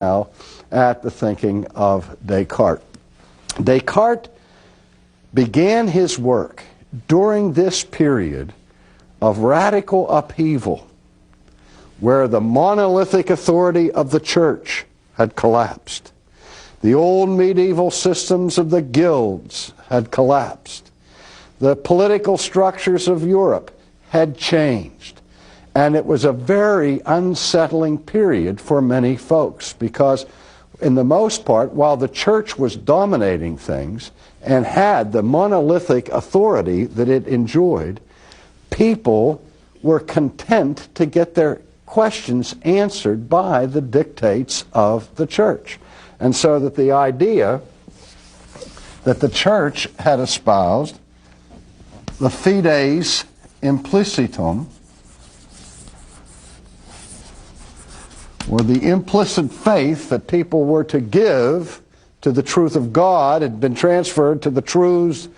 now at the thinking of Descartes. Descartes began his work during this period of radical upheaval, where the monolithic authority of the church had collapsed. The old medieval systems of the guilds had collapsed. The political structures of Europe had changed. And it was a very unsettling period for many folks because, in the most part, while the church was dominating things and had the monolithic authority that it enjoyed, people were content to get their questions answered by the dictates of the church. And so that the idea that the church had espoused, the fides implicitum, or the implicit faith that people were to give to the truth of God, had been transferred to the truths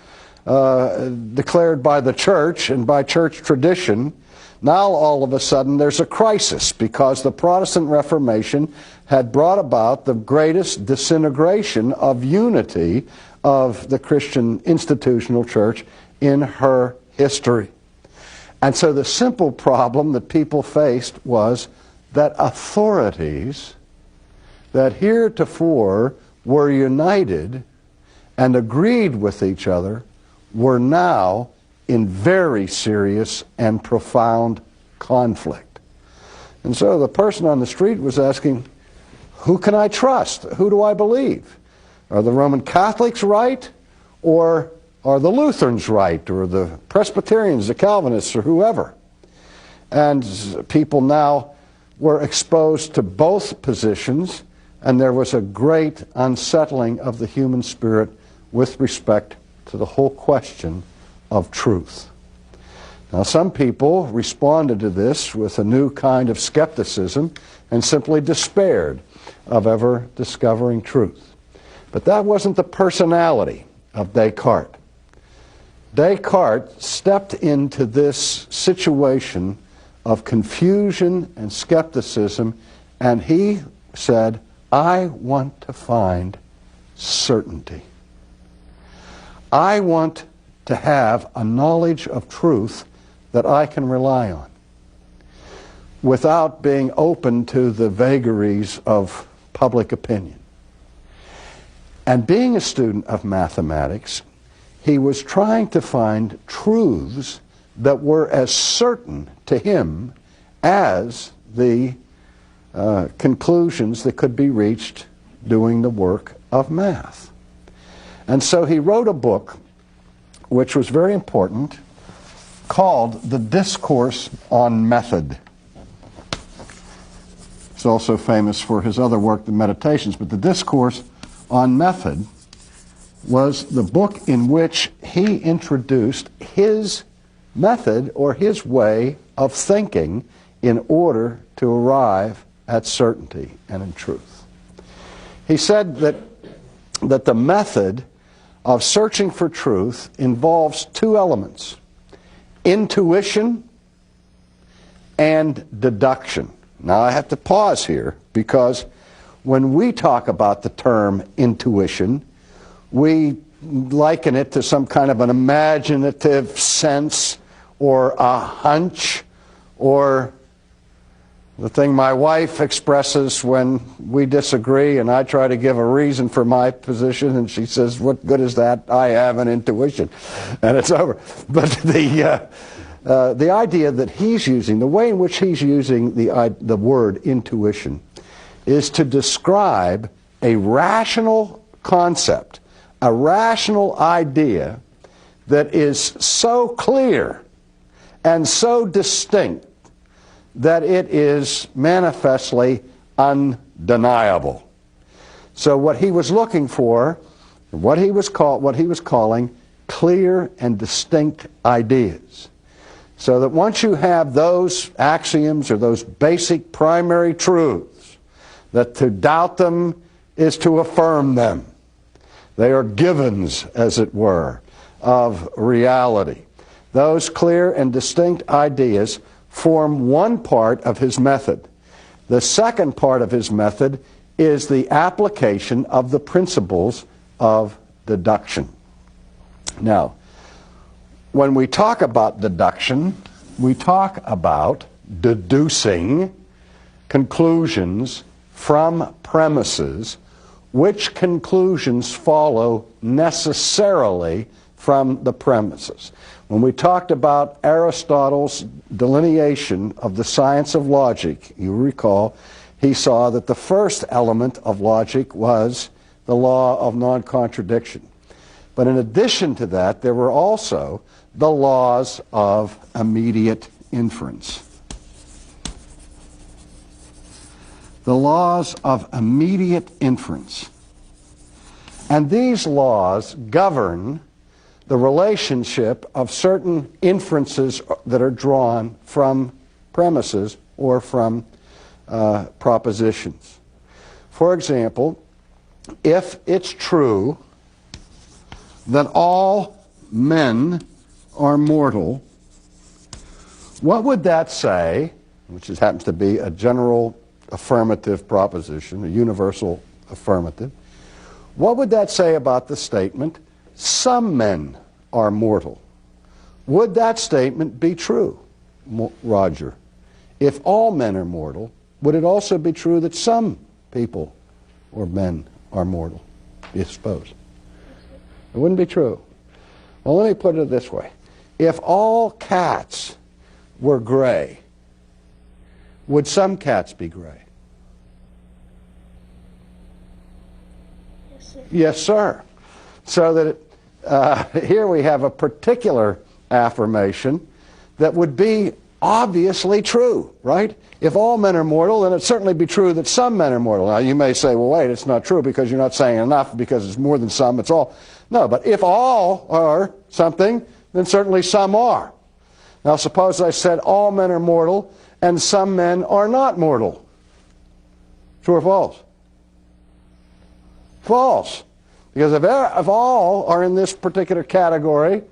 declared by the church and by church tradition. Now all of a sudden there's a crisis because the Protestant Reformation had brought about the greatest disintegration of unity of the Christian institutional church in her history. And so the simple problem that people faced was that authorities that heretofore were united and agreed with each other were now in very serious and profound conflict. And so the person on the street was asking, who can I trust? Who do I believe? Are the Roman Catholics right? Or are the Lutherans right? Or the Presbyterians, the Calvinists, or whoever? And people now were exposed to both positions, and there was a great unsettling of the human spirit with respect to the whole question of truth. Now, some people responded to this with a new kind of skepticism and simply despaired of ever discovering truth. But that wasn't the personality of Descartes. Descartes stepped into this situation of confusion and skepticism, and he said, I want to find certainty. I want to have a knowledge of truth that I can rely on without being open to the vagaries of public opinion. And being a student of mathematics, he was trying to find truths that were as certain to him as the conclusions that could be reached doing the work of math. And so he wrote a book which was very important, called The Discourse on Method. He's also famous for his other work, The Meditations, but The Discourse on Method was the book in which he introduced his method or his way of thinking in order to arrive at certainty and in truth. He said that the method of searching for truth involves two elements: intuition and deduction. Now I have to pause here because when we talk about the term intuition, we liken it to some kind of an imaginative sense or a hunch, or the thing my wife expresses when we disagree and I try to give a reason for my position and she says, what good is that? I have an intuition. And it's over. But the idea that he's using, the way in which he's using the word intuition, is to describe a rational concept, a rational idea that is so clear and so distinct that it is manifestly undeniable. So what he was looking for, what he was calling clear and distinct ideas. So that once you have those axioms or those basic primary truths, that to doubt them is to affirm them. They are givens, as it were, of reality. Those clear and distinct ideas form one part of his method. The second part of his method is the application of the principles of deduction. Now, when we talk about deduction, we talk about deducing conclusions from premises, which conclusions follow necessarily from the premises. When we talked about Aristotle's delineation of the science of logic, you recall, he saw that the first element of logic was the law of non-contradiction. But in addition to that, there were also the laws of immediate inference. The laws of immediate inference. And these laws govern the relationship of certain inferences that are drawn from premises or from propositions. For example, if it's true that all men are mortal, what would that say, which happens to be a general affirmative proposition, a universal affirmative, what would that say about the statement, some men are mortal? Would that statement be true, Roger? If all men are mortal, would it also be true that some people or men are mortal, do you suppose? It wouldn't be true. Well, let me put it this way. If all cats were gray, would some cats be gray? Yes, sir. Yes, sir. So that here we have a particular affirmation that would be obviously true, right? If all men are mortal, then it'd certainly be true that some men are mortal. Now, you may say, well, wait, it's not true because you're not saying enough because it's more than some, it's all. No, but if all are something, then certainly some are. Now, suppose I said all men are mortal and some men are not mortal. True or false? False. Because if all are in this particular category,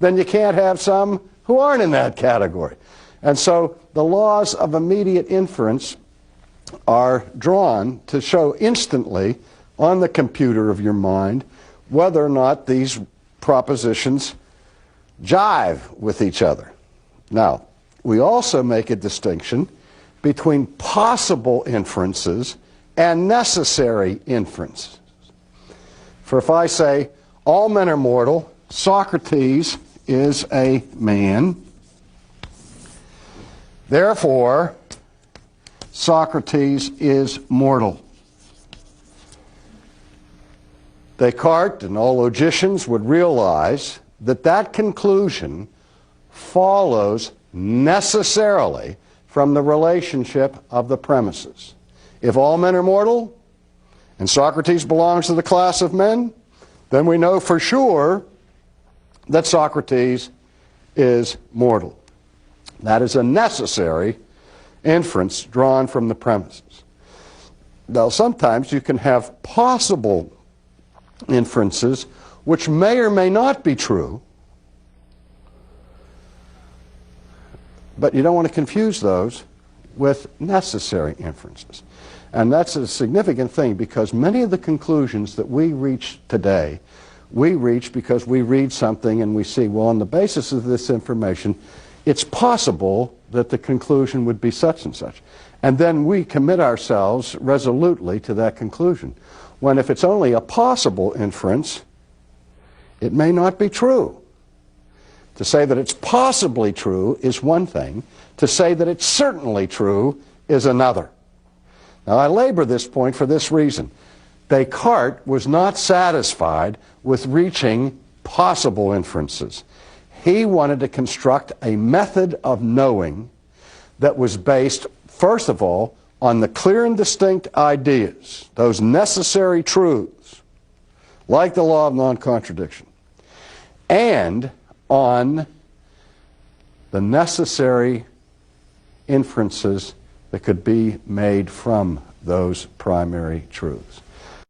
then you can't have some who aren't in that category. And so the laws of immediate inference are drawn to show instantly on the computer of your mind whether or not these propositions jive with each other. Now, we also make a distinction between possible inferences and necessary inferences. For if I say, all men are mortal, Socrates is a man, therefore, Socrates is mortal. Descartes and all logicians would realize that that conclusion follows necessarily from the relationship of the premises. If all men are mortal, and Socrates belongs to the class of men, then we know for sure that Socrates is mortal. That is a necessary inference drawn from the premises. Now, sometimes you can have possible inferences which may or may not be true, but you don't want to confuse those with necessary inferences. And that's a significant thing because many of the conclusions that we reach today, we reach because we read something and we see, well, on the basis of this information, it's possible that the conclusion would be such and such. And then we commit ourselves resolutely to that conclusion. When if it's only a possible inference, it may not be true. To say that it's possibly true is one thing. To say that it's certainly true is another. Now, I labor this point for this reason. Descartes was not satisfied with reaching possible inferences. He wanted to construct a method of knowing that was based, first of all, on the clear and distinct ideas, those necessary truths, like the law of non-contradiction, and on the necessary inferences that could be made from those primary truths.